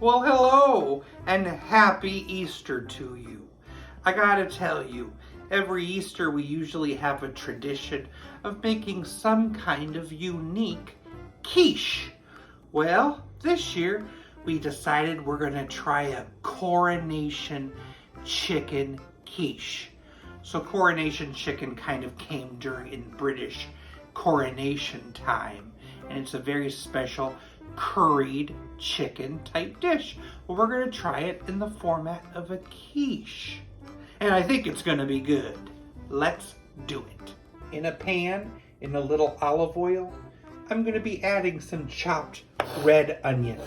Well, hello and happy Easter to you. I gotta tell you, every Easter we usually have a tradition of making some kind of unique quiche. Well, this year we decided we're gonna try a Coronation Chicken Quiche. So Coronation Chicken kind of came during British coronation time, and it's a very special curried chicken type dish. Well, we're going to try it in the format of a quiche, and I think it's going to be good. Let's do it. In a pan, in a little olive oil, I'm going to be adding some chopped red onion.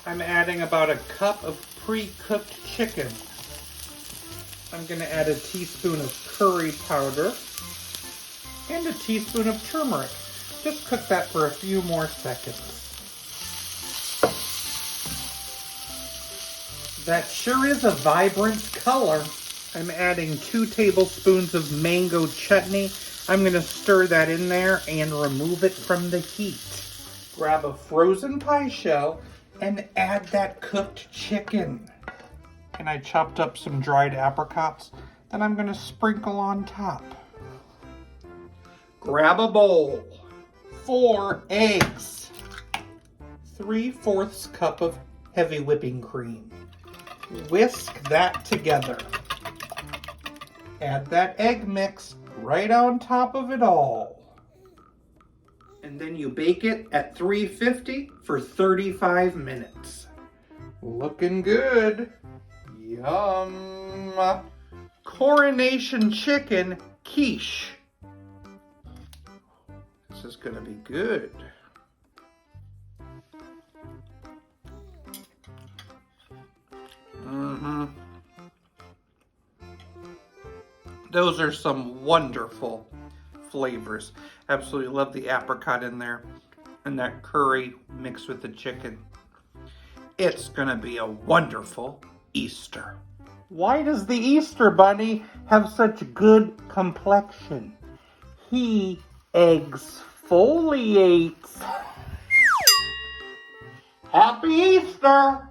I'm adding about a cup of pre-cooked chicken. I'm going to add a teaspoon of curry powder and a teaspoon of turmeric. Just cook that for a few more seconds. That sure is a vibrant color. I'm adding 2 tablespoons of mango chutney. I'm going to stir that in there and remove it from the heat. Grab a frozen pie shell and add that cooked chicken. And I chopped up some dried apricots that I'm going to sprinkle on top. Grab a bowl, 4 eggs, 3/4 cup of heavy whipping cream. Whisk that together. Add that egg mix right on top of it all. And then you bake it at 350 for 35 minutes. Looking good. Yum! Coronation Chicken Quiche. This is gonna be good. Those are some wonderful flavors. Absolutely love the apricot in there and that curry mixed with the chicken. It's gonna be a wonderful Easter. Why does the Easter Bunny have such good complexion? He exfoliates. Happy Easter!